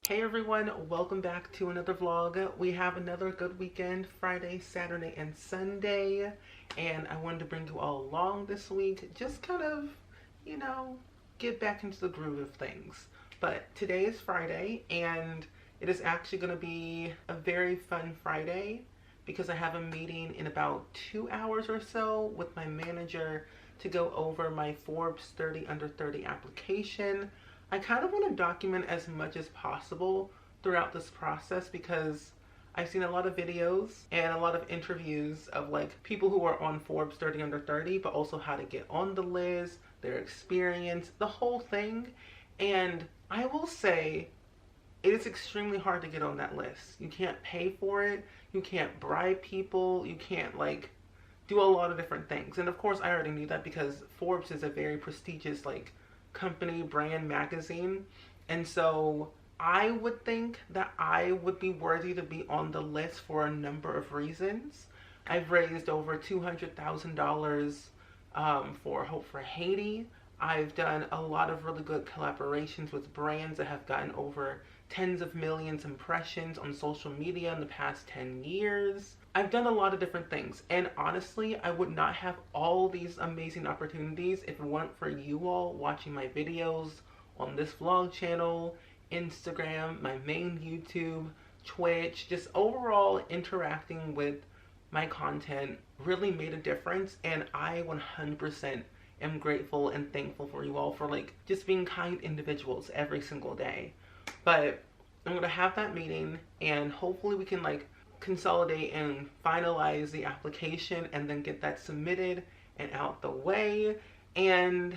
Hey everyone, welcome back to another vlog. We have another good weekend, Friday, Saturday, and Sunday. And I wanted to bring you all along this week, just kind of, you know, get back into the groove of things. But today is Friday, and it is actually going to be a very fun Friday because I have a meeting in about 2 hours or so with my manager to go over my Forbes 30 under 30 application. I kind of want to document as much as possible throughout this process because I've seen a lot of videos and a lot of interviews of like people who are on Forbes 30 under 30, but also how to get on the list, their experience, the whole thing. And I will say it is extremely hard to get on that list. You can't pay for it. You can't bribe people. You can't like do a lot of different things. And of course I already knew that because Forbes is a very prestigious like company, brand, magazine. And so I would think that I would be worthy to be on the list for a number of reasons. I've raised over $200,000 for Hope for Haiti. I've done a lot of really good collaborations with brands that have gotten over tens of millions impressions on social media in the past 10 years. I've done a lot of different things, and honestly, I would not have all these amazing opportunities if it weren't for you all watching my videos on this vlog channel, Instagram, my main YouTube, Twitch, just overall interacting with my content really made a difference, and I 100% am grateful and thankful for you all for like just being kind individuals every single day. But I'm gonna have that meeting and hopefully we can like consolidate and finalize the application and then get that submitted and out the way. And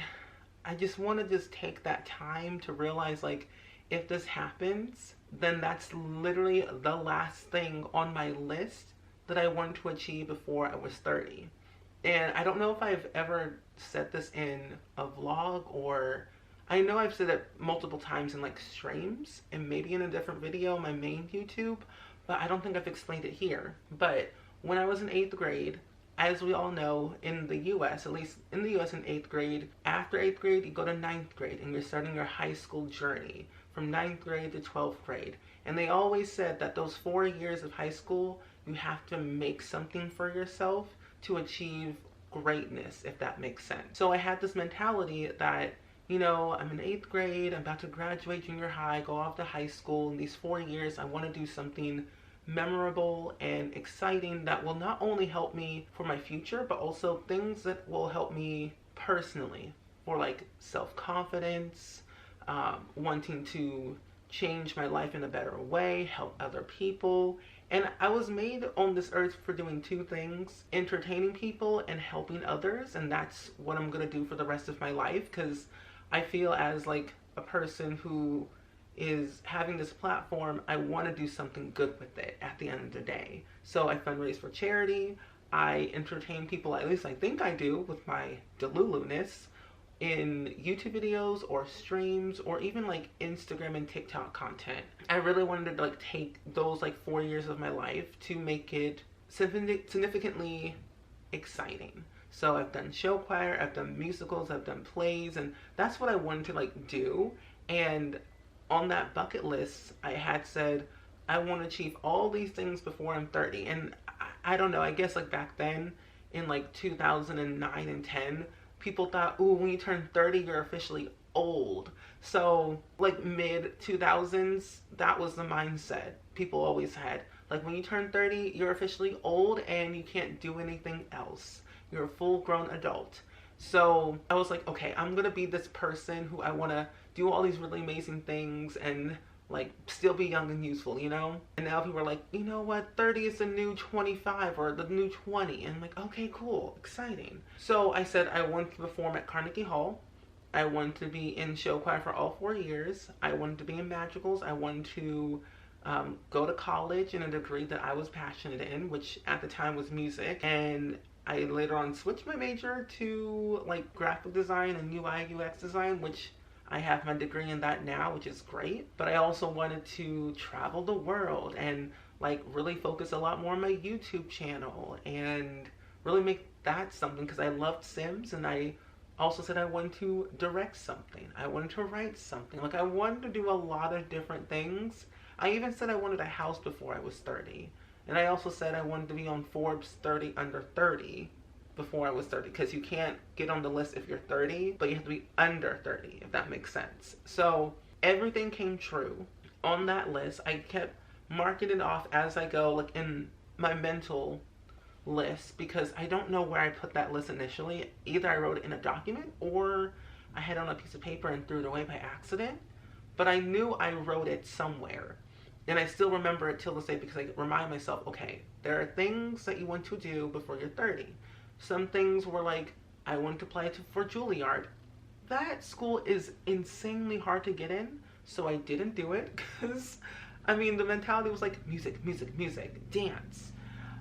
I just want to just take that time to realize like if this happens, then that's literally the last thing on my list that I wanted to achieve before I was 30. And I don't know if I've ever said this in a vlog, or I know I've said it multiple times in like streams and maybe in a different video on my main YouTube, but I don't think I've explained it here. But when I was in 8th grade, as we all know, in the US, at least in the US in 8th grade, after 8th grade, you go to 9th grade and you're starting your high school journey from 9th grade to 12th grade. And they always said that those 4 years of high school, you have to make something for yourself to achieve greatness, if that makes sense. So I had this mentality that, you know, I'm in 8th grade, I'm about to graduate junior high, go off to high school. In these 4 years, I want to do something memorable and exciting that will not only help me for my future, but also things that will help me personally for like self-confidence, wanting to change my life in a better way, help other people. And I was made on this earth for doing two things: entertaining people and helping others. And that's what I'm gonna do for the rest of my life, because I feel as like a person who is having this platform, I want to do something good with it at the end of the day. So I fundraise for charity, I entertain people, at least I think I do, with my delulu-ness in YouTube videos or streams or even like Instagram and TikTok content. I really wanted to like take those like 4 years of my life to make it significantly exciting. So I've done show choir, I've done musicals, I've done plays, and that's what I wanted to like do. And on that bucket list, I had said, I want to achieve all these things before I'm 30. And I don't know, I guess like back then in like 2009 and 10, people thought, ooh, when you turn 30, you're officially old. So like mid 2000s, that was the mindset people always had. Like when you turn 30, you're officially old and you can't do anything else. You're a full-grown adult. So I was like, okay, I'm gonna be this person who I wanna do all these really amazing things and like still be young and useful, you know? And now people are like, you know what, 30 is the new 25 or the new 20. And I'm like, okay, cool, exciting. So I said I wanted to perform at Carnegie Hall. I wanted to be in show choir for all 4 years. I wanted to be in magicals. I wanted to go to college in a degree that I was passionate in, which at the time was music. And I later on switched my major to like graphic design and UI UX design, which I have my degree in that now, which is great. But I also wanted to travel the world and like really focus a lot more on my YouTube channel and really make that something, because I loved Sims and I also said I wanted to direct something. I wanted to write something. Like, I wanted to do a lot of different things. I even said I wanted a house before I was 30. And I also said I wanted to be on Forbes 30 under 30 before I was 30, because you can't get on the list if you're 30, but you have to be under 30, if that makes sense. So everything came true on that list. I kept marking it off as I go, like in my mental list, because I don't know where I put that list initially. Either I wrote it in a document or I had it on a piece of paper and threw it away by accident. But I knew I wrote it somewhere. And I still remember it till this day, because I remind myself, okay, there are things that you want to do before you're 30. Some things were like, I wanted to apply for Juilliard. That school is insanely hard to get in, so I didn't do it, because, I mean, the mentality was like music, music, music, dance.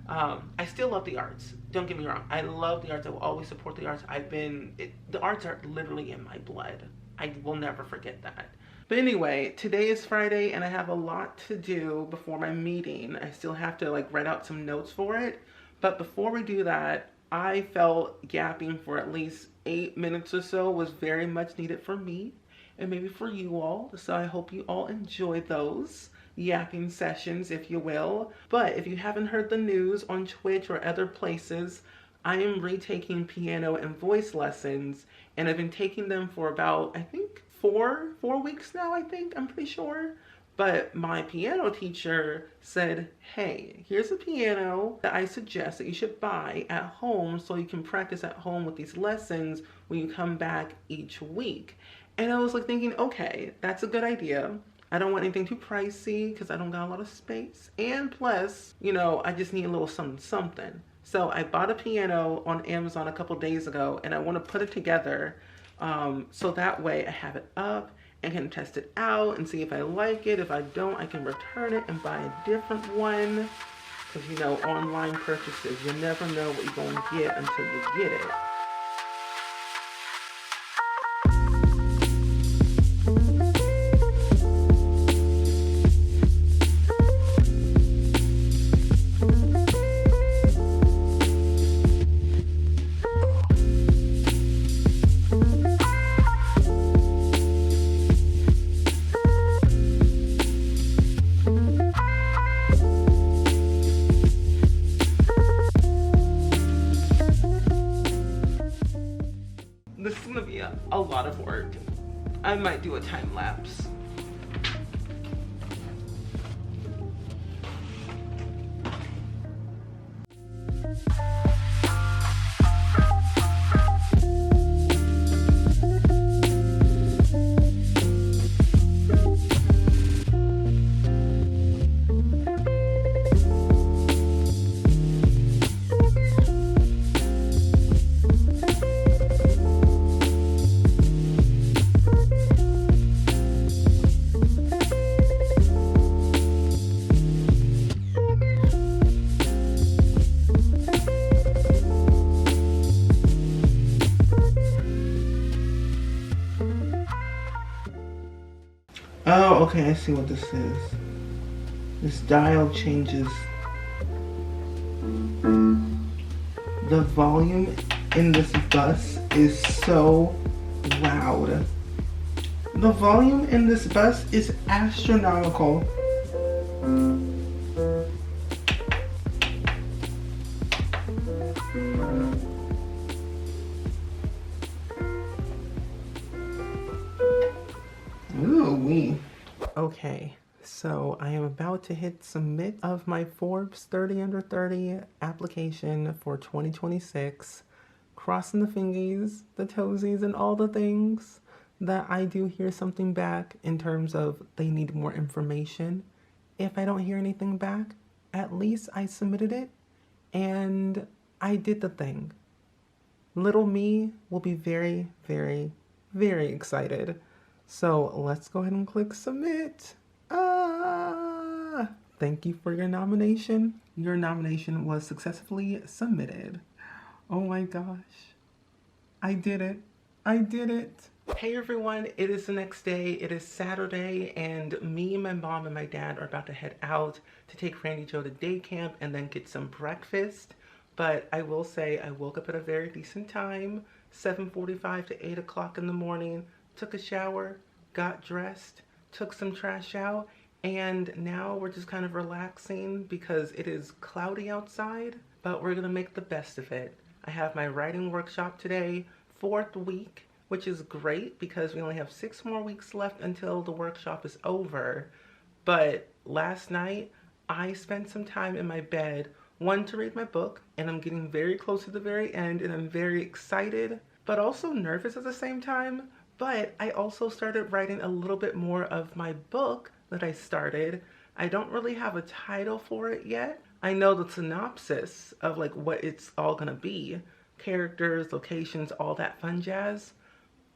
I still love the arts. Don't get me wrong. I love the arts. I will always support the arts. The arts are literally in my blood. I will never forget that. But anyway, today is Friday and I have a lot to do before my meeting. I still have to like write out some notes for it. But before we do that, I felt yapping for at least 8 minutes or so was very much needed for me and maybe for you all. So I hope you all enjoy those yapping sessions, if you will. But if you haven't heard the news on Twitch or other places, I am retaking piano and voice lessons, and I've been taking them for about, I think, four weeks now, I'm pretty sure. But my piano teacher said, hey, here's a piano that I suggest that you should buy at home so you can practice at home with these lessons when you come back each week. And I was like thinking, okay, that's a good idea. I don't want anything too pricey because I don't got a lot of space. And plus, you know, I just need a little something. So I bought a piano on Amazon a couple days ago, and I want to put it together so that way I have it up and can test it out and see if I like it. If I don't, I can return it and buy a different one. Because, you know, online purchases, you never know what you're going to get until you get it. This is gonna be a lot of work. I might do a time lapse. Oh, okay, I see what this is. This dial changes the volume in this bus is so loud. The volume in this bus is astronomical. Ooh-wee. Okay, so I am about to hit submit of my Forbes 30 under 30 application for 2026. Crossing the fingies, the toesies, and all the things that I do hear something back in terms of they need more information. If I don't hear anything back, at least I submitted it and I did the thing. Little me will be very, very, very excited. So let's go ahead and click submit. Thank you for your nomination. Your nomination was successfully submitted. Oh my gosh. I did it. I did it. Hey everyone, it is the next day. It is Saturday and me, my mom, and my dad are about to head out to take Randy Joe to day camp and then get some breakfast. But I will say I woke up at a very decent time 7:45 to 8 o'clock in the morning, took a shower, got dressed, took some trash out, and now we're just kind of relaxing because it is cloudy outside, but we're gonna make the best of it. I have my writing workshop today, 4th week, which is great because we only have 6 more weeks left until the workshop is over. But last night, I spent some time in my bed, one, to read my book, and I'm getting very close to the very end, and I'm very excited, but also nervous at the same time. But I also started writing a little bit more of my book that I started. I don't really have a title for it yet. I know the synopsis of like what it's all gonna be, characters, locations, all that fun jazz,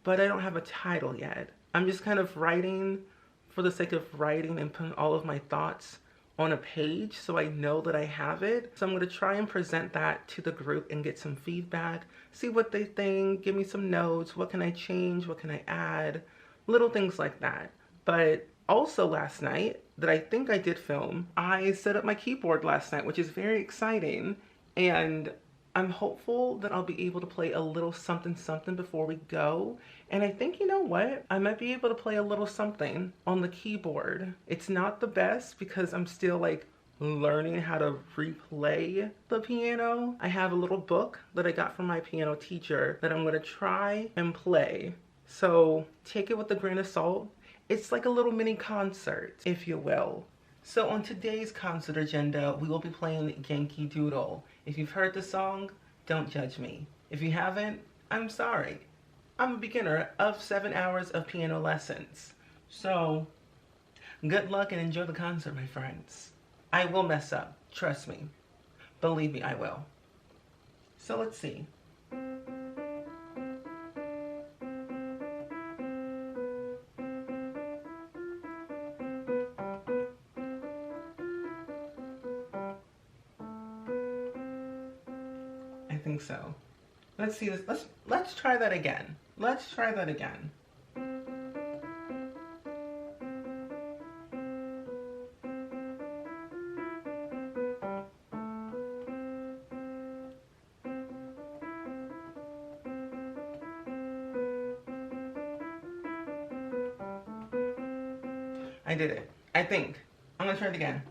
but I don't have a title yet. I'm just kind of writing for the sake of writing and putting all of my thoughts on a page so I know that I have it. So I'm gonna try and present that to the group and get some feedback, see what they think, give me some notes, what can I change, what can I add, little things like that. But also last night, that I think I did film, I set up my keyboard last night, which is very exciting, and I'm hopeful that I'll be able to play a little something something before we go. And I think, you know what? I might be able to play a little something on the keyboard. It's not the best because I'm still like learning how to replay the piano. I have a little book that I got from my piano teacher that I'm gonna try and play. So take it with a grain of salt. It's like a little mini concert, if you will. So on today's concert agenda, we will be playing Yankee Doodle. If you've heard the song, don't judge me. If you haven't, I'm sorry. I'm a beginner of 7 hours of piano lessons. So good luck and enjoy the concert, my friends. I will mess up, trust me. Believe me, I will. So let's see. I think so. Let's see this. Let's try that again. Let's try that again. I did it. I think. I'm gonna try it again.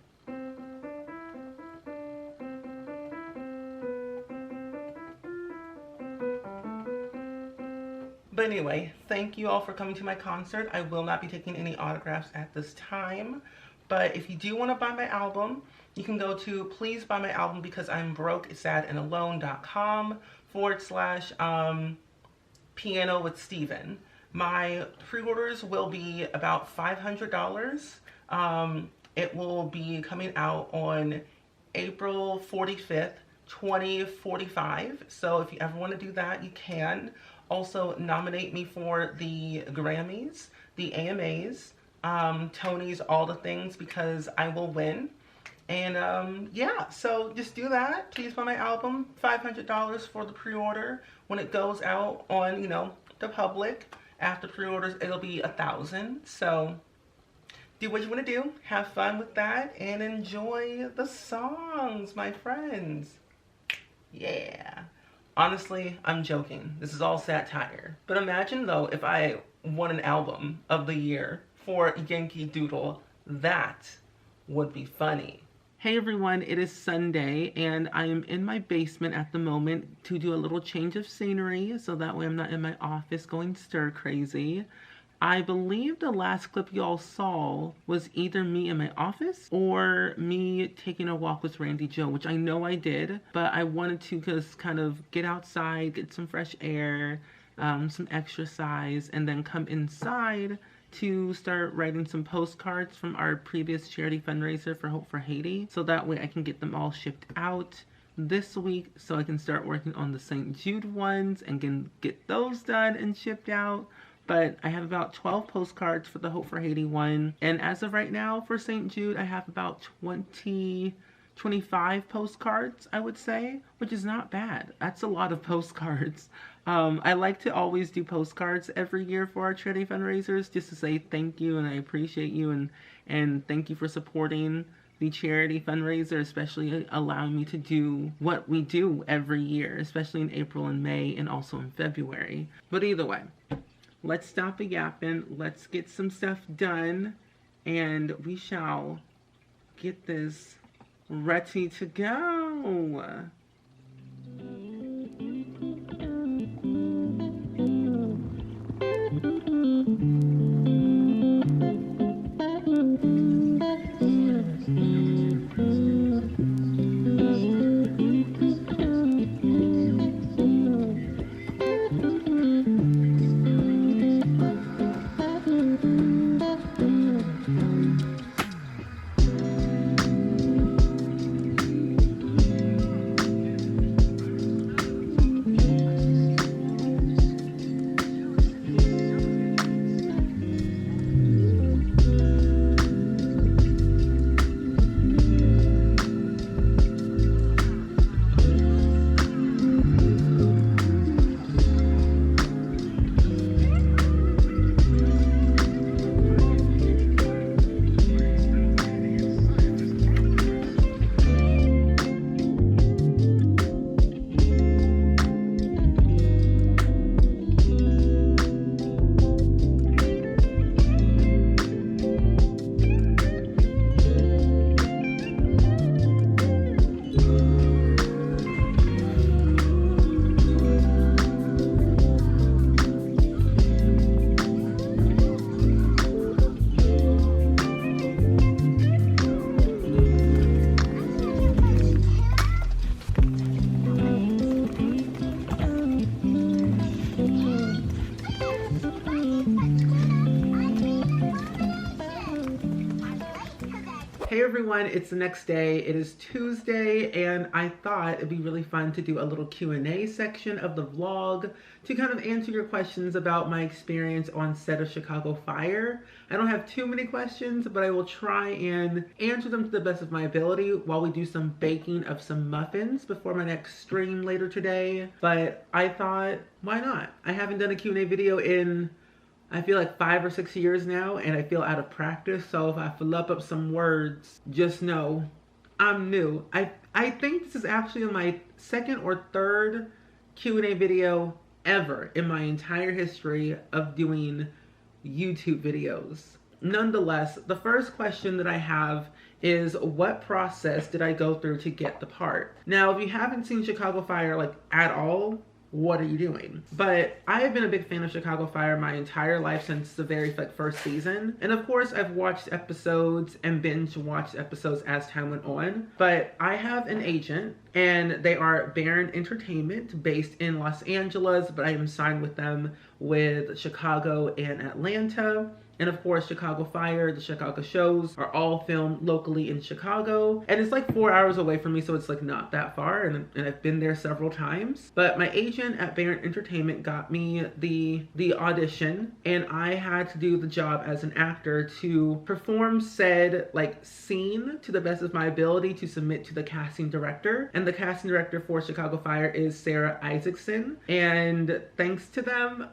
But anyway, thank you all for coming to my concert. I will not be taking any autographs at this time. But if you do want to buy my album, you can go to Please Buy My Album Because I'm Broke, Sad and Alone.com/Piano with Steven. My pre-orders will be about $500. It will be coming out on April 45th, 2045. So if you ever want to do that, you can. Also nominate me for the Grammys, the AMAs, Tonys, all the things, because I will win. And yeah, so just do that. Please buy my album. $500 for the pre-order. When it goes out on, you know, the public, after pre-orders, it'll be $1,000. So do what you want to do. Have fun with that and enjoy the songs, my friends. Yeah. Honestly, I'm joking. This is all satire. But imagine though if I won an album of the year for Yankee Doodle. That would be funny. Hey everyone, it is Sunday and I am in my basement at the moment to do a little change of scenery so that way I'm not in my office going stir crazy. I believe the last clip y'all saw was either me in my office or me taking a walk with Randy Joe, which I know I did, but I wanted to just kind of get outside, get some fresh air, some exercise, and then come inside to start writing some postcards from our previous charity fundraiser for Hope for Haiti, so that way I can get them all shipped out this week so I can start working on the St. Jude ones and can get those done and shipped out. But I have about 12 postcards for the Hope for Haiti one. And as of right now for St. Jude, I have about 25 postcards, I would say, which is not bad. That's a lot of postcards. I like to always do postcards every year for our charity fundraisers just to say thank you and I appreciate you and thank you for supporting the charity fundraiser, especially allowing me to do what we do every year, especially in April and May and also in February. But either way, let's stop the yapping. Let's get some stuff done, and we shall get this ready to go. Hey everyone, it's the next day. It is Tuesday, and I thought it'd be really fun to do a little Q&A section of the vlog to kind of answer your questions about my experience on set of Chicago Fire. I don't have too many questions, but I will try and answer them to the best of my ability while we do some baking of some muffins before my next stream later today. But I thought, why not? I haven't done a Q&A video in I feel like 5 or 6 years now, and I feel out of practice. So if I flub up some words, just know I'm new. I think this is actually my second or third Q&A video ever in my entire history of doing YouTube videos. Nonetheless, the first question that I have is, what process did I go through to get the part? Now, if you haven't seen Chicago Fire like at all, what are you doing? But I have been a big fan of Chicago Fire my entire life since the very first season. And of course, I've watched episodes and binge watched episodes as time went on. But I have an agent, and they are Baron Entertainment based in Los Angeles, but I am signed with them with Chicago and Atlanta. And of course, Chicago Fire, the Chicago shows are all filmed locally in Chicago. And it's like 4 hours away from me, so it's like not that far. And I've been there several times. But my agent at Baron Entertainment got me the audition, and I had to do the job as an actor to perform said like scene to the best of my ability to submit to the casting director. And the casting director for Chicago Fire is Sarah Isaacson. And thanks to them,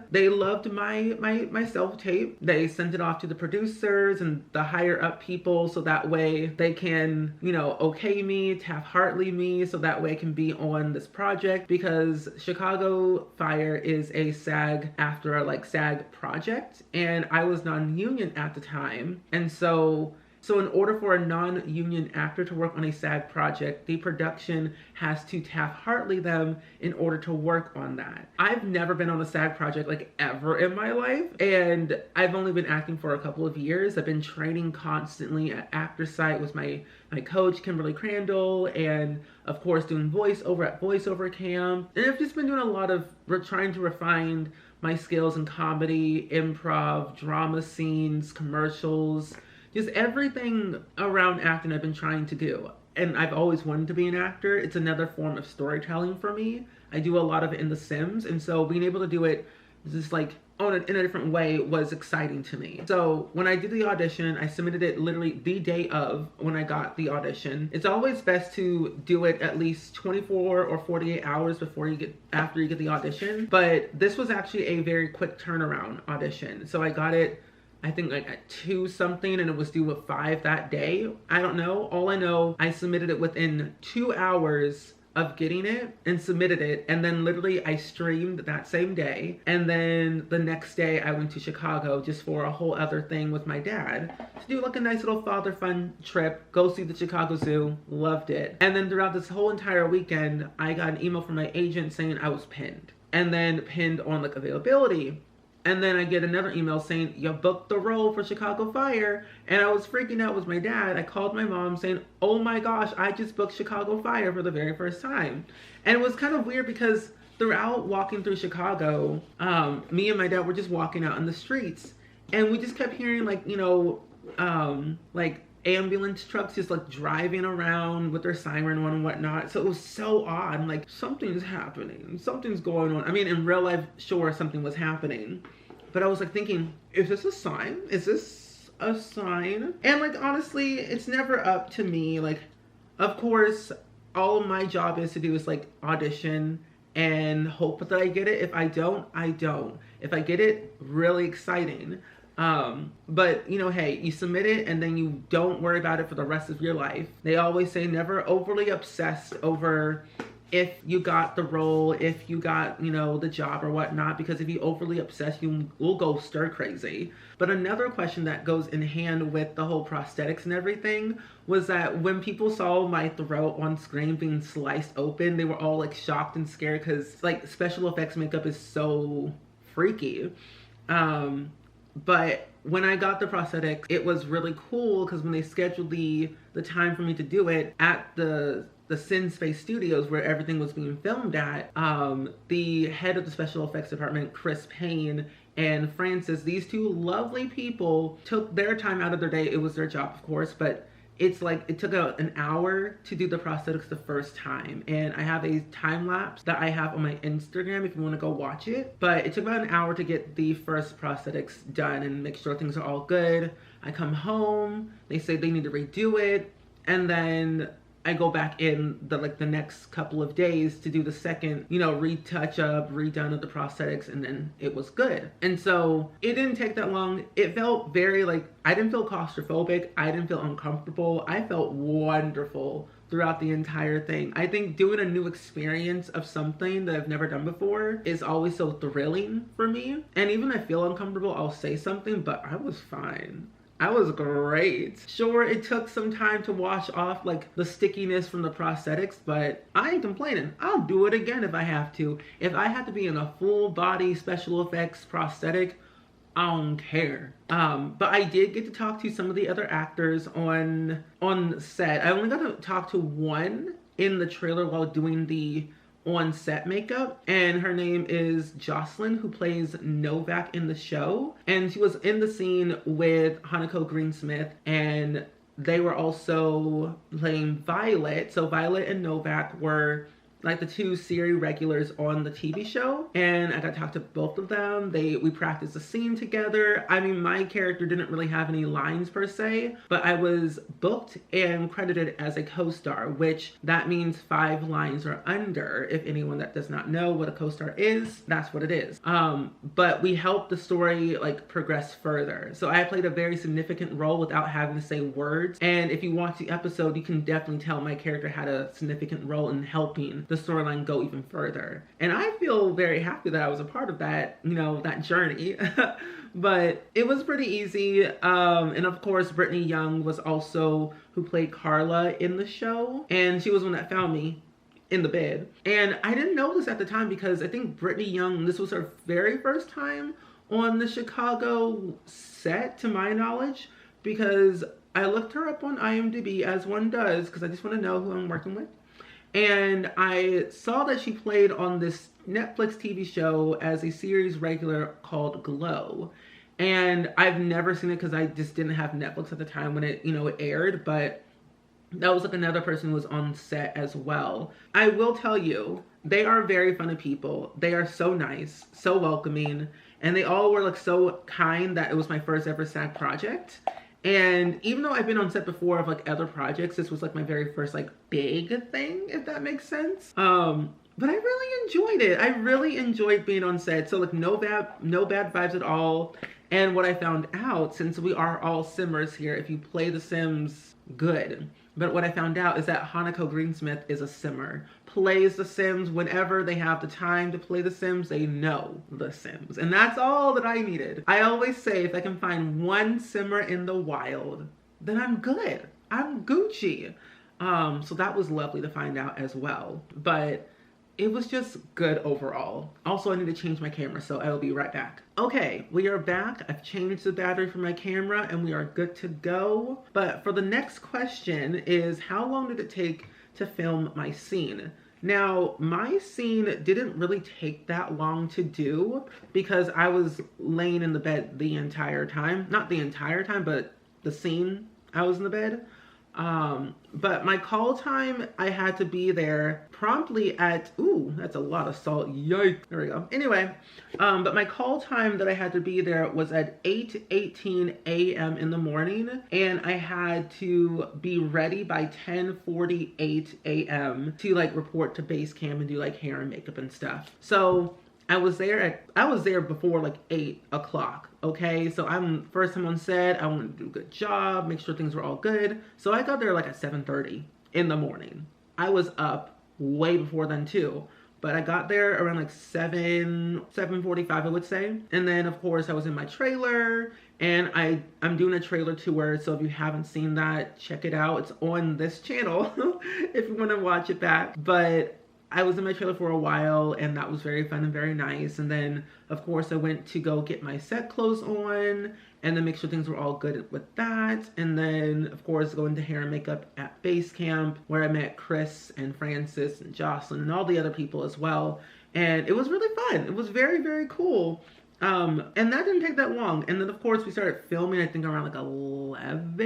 they loved my self-tape. They sent it off to the producers and the higher up people, so that way they can, you know, okay me, Taft-Hartley me, so that way I can be on this project, because Chicago Fire is a SAG-AFTRA, like SAG project, and I was non-union at the time, and so in order for a non-union actor to work on a SAG project, the production has to Taft-Hartley them in order to work on that. I've never been on a SAG project like ever in my life, and I've only been acting for a couple of years. I've been training constantly at Actor Site with my coach, Kimberly Crandall, and of course doing voiceover at Voiceover Camp. And I've just been doing a lot of trying to refine my skills in comedy, improv, drama scenes, commercials, just everything around acting I've been trying to do. And I've always wanted to be an actor. It's another form of storytelling for me. I do a lot of it in The Sims, and so being able to do it just like in a different way was exciting to me. So when I did the audition, I submitted it literally the day of when I got the audition. It's always best to do it at least 24 or 48 hours after you get the audition. But this was actually a very quick turnaround audition. So I got it I think like at 2 something, and it was due at 5 that day. I don't know. All I know, I submitted it within 2 hours of getting it and submitted it, and then literally I streamed that same day, and then the next day I went to Chicago just for a whole other thing with my dad to do like a nice little father fun trip, go see the Chicago Zoo. Loved it. And then throughout this whole entire weekend I got an email from my agent saying I was pinned, and then pinned on like availability. And then I get another email saying, you booked the role for Chicago Fire. And I was freaking out with my dad. I called my mom saying, oh my gosh, I just booked Chicago Fire for the very first time. And it was kind of weird because throughout walking through Chicago, me and my dad were just walking out in the streets. And we just kept hearing like, you know, like ambulance trucks just like driving around with their siren on and whatnot. So it was so odd. I'm like, something's happening. Something's going on. I mean, in real life, sure, something was happening. But I was like thinking, is this a sign? Is this a sign? And like, honestly, it's never up to me. Like, of course, all my job is to do is like audition and hope that I get it. If I don't, I don't. If I get it, really exciting. But you know, hey, you submit it and then you don't worry about it for the rest of your life. They always say never overly obsessed over if you got the role, if you got, you know, the job or whatnot, because if you overly obsess, you will go stir crazy. But another question that goes in hand with the whole prosthetics and everything was that when people saw my throat on screen being sliced open, they were all like shocked and scared because like special effects makeup is so freaky. But when I got the prosthetics, it was really cool because when they scheduled the time for me to do it at the Sin Space Studios where everything was being filmed at, the head of the special effects department, Chris Payne, and Francis, these 2 lovely people took their time out of their day. It was their job, of course, but it's like it took an hour to do the prosthetics the first time. And I have a time lapse that I have on my Instagram if you want to go watch it. But it took about an hour to get the first prosthetics done and make sure things are all good. I come home, they say they need to redo it, and then I go back in the next couple of days to do the second, you know, retouch up, redone of the prosthetics, and then it was good. And so it didn't take that long. It felt very like, I didn't feel claustrophobic. I didn't feel uncomfortable. I felt wonderful throughout the entire thing. I think doing a new experience of something that I've never done before is always so thrilling for me. And even if I feel uncomfortable, I'll say something, but I was fine. I was great. Sure, it took some time to wash off like the stickiness from the prosthetics, but I ain't complaining. I'll do it again if I have to. If I have to be in a full body special effects prosthetic, I don't care. But I did get to talk to some of the other actors on set. I only got to talk to one in the trailer while doing the on set makeup, and her name is Jocelyn, who plays Novak in the show, and she was in the scene with Hanako Greensmith, and they were also playing Violet. So Violet and Novak were like the 2 series regulars on the TV show, and I got to talk to both of them. We practiced a scene together. I mean, my character didn't really have any lines per se, but I was booked and credited as a co-star, which that means 5 lines or under. If anyone that does not know what a co-star is, that's what it is. But we helped the story like progress further. So I played a very significant role without having to say words. And if you watch the episode, you can definitely tell my character had a significant role in helping the storyline go even further. And I feel very happy that I was a part of that, you know, that journey. But it was pretty easy. And of course, Brittany Young was also who played Carla in the show. And she was the one that found me in the bed. And I didn't know this at the time because I think Brittany Young, this was her very first time on the Chicago set, to my knowledge, because I looked her up on IMDb, as one does, because I just want to know who I'm working with. And I saw that she played on this Netflix TV show as a series regular called Glow. And I've never seen it because I just didn't have Netflix at the time when it, you know, it aired. But that was like another person who was on set as well. I will tell you, they are very funny people. They are so nice, so welcoming. And they all were like so kind that it was my first ever SAG project. And even though I've been on set before of like other projects, this was like my very first like big thing, if that makes sense. But I really enjoyed it. I really enjoyed being on set. So like no bad vibes at all. And what I found out, since we are all simmers here, if you play The Sims, good. But what I found out is that Hanako Greensmith is a simmer. Plays The Sims whenever they have the time to play The Sims. They know The Sims. And that's all that I needed. I always say if I can find one simmer in the wild, then I'm good. I'm Gucci. So that was lovely to find out as well. But it was just good overall. Also, I need to change my camera, so I will be right back. Okay, we are back. I've changed the battery for my camera and we are good to go. But for the next question is, how long did it take to film my scene? Now, my scene didn't really take that long to do because I was laying in the bed the entire time. Not the entire time, but the scene I was in the bed. But my call time, I had to be there promptly at, ooh, that's a lot of salt, yikes, there we go. Anyway, but my call time that I had to be there was at 8:18 a.m. in the morning, and I had to be ready by 10:48 a.m. to like report to base camp and do like hair and makeup and stuff. So I was there before like 8 o'clock. Okay, so I'm first time on set. I wanted to do a good job, make sure things were all good. So I got there like at 7:30 in the morning. I was up way before then too, but I got there around like 7:45, I would say. And then of course I was in my trailer, and I'm doing a trailer tour. So if you haven't seen that, check it out. It's on this channel if you want to watch it back. But I was in my trailer for a while, and that was very fun and very nice. And then, of course, I went to go get my set clothes on and then make sure things were all good with that. And then, of course, go into hair and makeup at base camp, where I met Chris and Francis and Jocelyn and all the other people as well. And it was really fun. It was very, very cool. And that didn't take that long. And then, of course, we started filming, I think, around like 11,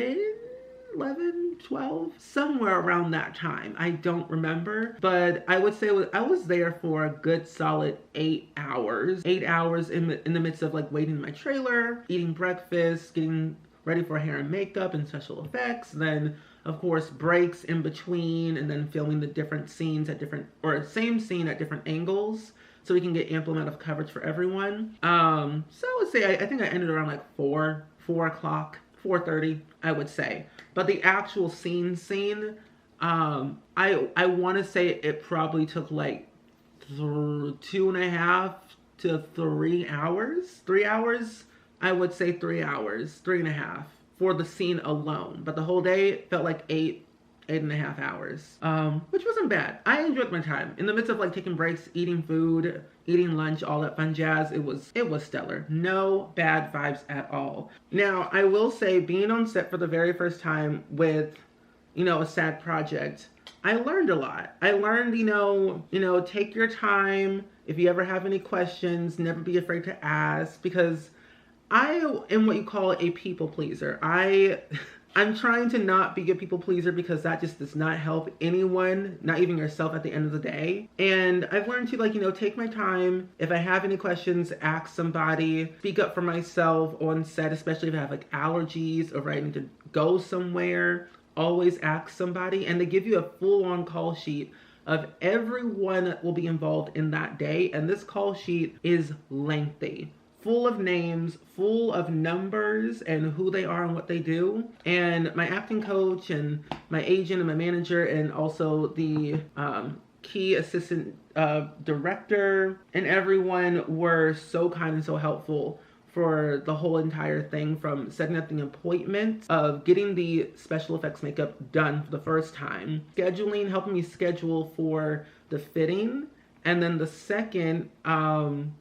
12, somewhere around that time. I don't remember, but I would say I was there for a good solid 8 hours. 8 hours in the midst of like waiting in my trailer, eating breakfast, getting ready for hair and makeup and special effects. Then of course breaks in between, and then filming the different scenes at different, or same scene at different angles, so we can get ample amount of coverage for everyone. So I would say I think I ended around like 4 o'clock. 4:30, I would say. But the actual scene, I want to say it probably took like 2.5 to 3 hours. 3 hours, I would say 3 hours, 3.5 for the scene alone. But the whole day felt like 8.5 hours, which wasn't bad. I enjoyed my time in the midst of like taking breaks, eating food, eating lunch, all that fun jazz. It was stellar. No bad vibes at all. Now, I will say, being on set for the very first time with, you know, a sad project, I learned a lot. I learned, you know, take your time. If you ever have any questions, never be afraid to ask, because I am what you call a people pleaser. I'm trying to not be a people pleaser, because that just does not help anyone, not even yourself at the end of the day. And I've learned to, like, you know, take my time. If I have any questions, ask somebody, speak up for myself on set, especially if I have like allergies or I need to go somewhere, always ask somebody. And they give you a full-on call sheet of everyone that will be involved in that day. And this call sheet is lengthy, full of names, full of numbers and who they are and what they do. And my acting coach and my agent and my manager, and also the key assistant director, and everyone were so kind and so helpful for the whole entire thing, from setting up the appointment, of getting the special effects makeup done for the first time, scheduling, helping me schedule for the fitting, and then the second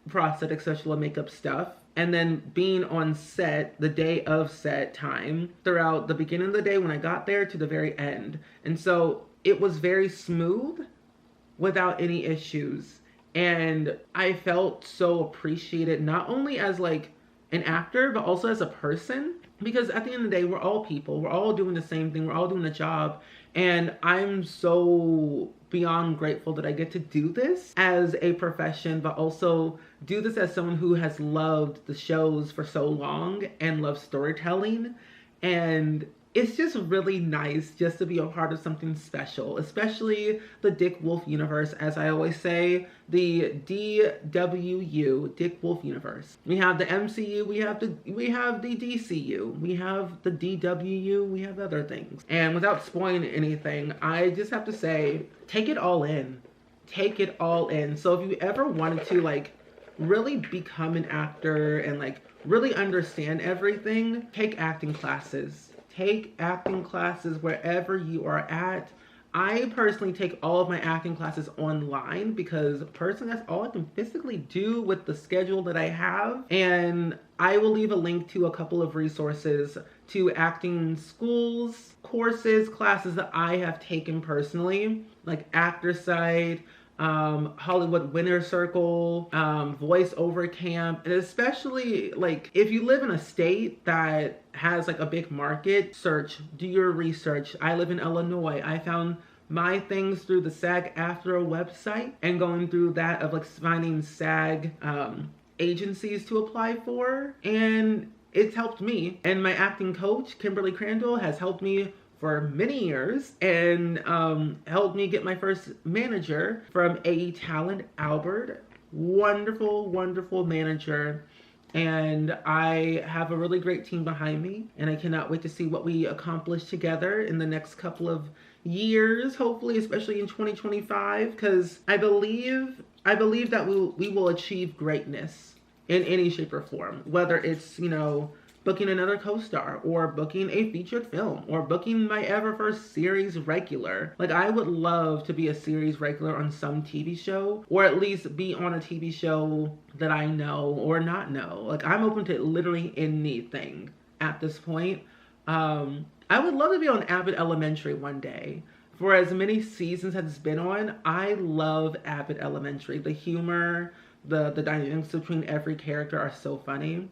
prosthetic special makeup stuff, and then being on set the day of set time, throughout the beginning of the day when I got there to the very end. And so it was very smooth without any issues. And I felt so appreciated, not only as like an actor, but also as a person, because at the end of the day, we're all people. We're all doing the same thing. We're all doing a job. And I'm so beyond grateful that I get to do this as a profession, but also do this as someone who has loved the shows for so long and loves storytelling. And it's just really nice just to be a part of something special, especially the Dick Wolf universe. As I always say, the DWU, Dick Wolf universe. We have the MCU, we have the DCU, we have the DWU, we have other things. And without spoiling anything, I just have to say, take it all in. Take it all in. So if you ever wanted to like really become an actor and like really understand everything, take acting classes. Take acting classes wherever you are at. I personally take all of my acting classes online because personally that's all I can physically do with the schedule that I have. And I will leave a link to a couple of resources to acting schools, courses, classes that I have taken personally, like Actor Site, Hollywood Winter Circle, voiceover camp, and especially like if you live in a state that has like a big market, do your research. I live in Illinois. I found my things through the SAG-AFTRA website and going through that of like finding SAG agencies to apply for, and it's helped me. And my acting coach, Kimberly Crandall, has helped me for many years and helped me get my first manager from AE Talent, Albert. Wonderful, wonderful manager. And I have a really great team behind me, and I cannot wait to see what we accomplish together in the next couple of years, hopefully, especially in 2025, because I believe that we will achieve greatness in any shape or form, whether it's, you know, booking another co-star, or booking a featured film, or booking my ever first series regular. Like, I would love to be a series regular on some TV show, or at least be on a TV show that I know or not know. Like, I'm open to literally anything at this point. I would love to be on Abbott Elementary one day. For as many seasons as it's been on, I love Abbott Elementary. The humor, the dynamics between every character are so funny.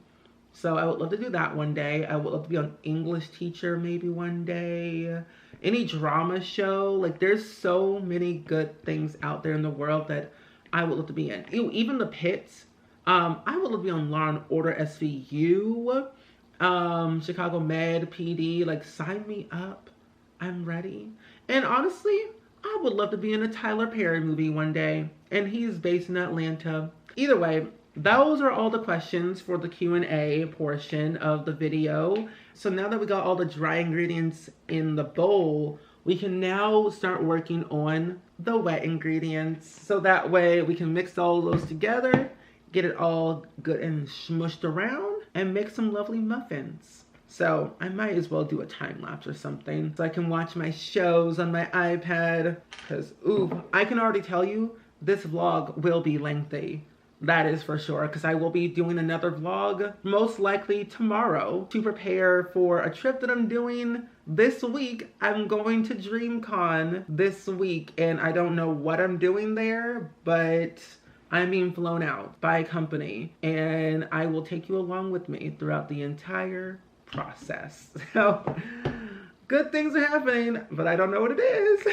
So I would love to do that one day. I would love to be on English Teacher maybe one day. Any drama show. Like, there's so many good things out there in the world that I would love to be in. Even The Pits. I would love to be on Law and Order SVU. Chicago Med, PD. Like, sign me up. I'm ready. And honestly, I would love to be in a Tyler Perry movie one day. And he's based in Atlanta. Either way, those are all the questions for the Q&A portion of the video. So now that we got all the dry ingredients in the bowl, we can now start working on the wet ingredients. So that way we can mix all of those together, get it all good and smushed around, and make some lovely muffins. So I might as well do a time lapse or something so I can watch my shows on my iPad. Because, ooh, I can already tell you this vlog will be lengthy. That is for sure, because I will be doing another vlog most likely tomorrow to prepare for a trip that I'm doing this week. I'm going to DreamCon this week, and I don't know what I'm doing there, but I'm being flown out by a company, and I will take you along with me throughout the entire process. So, good things are happening, but I don't know what it is.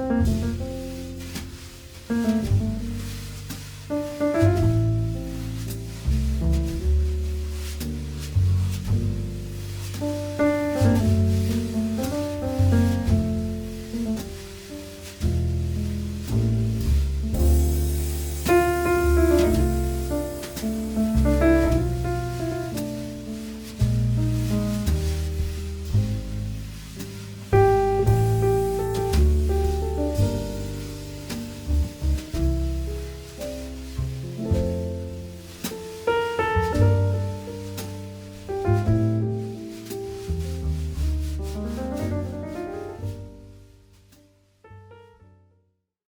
bye.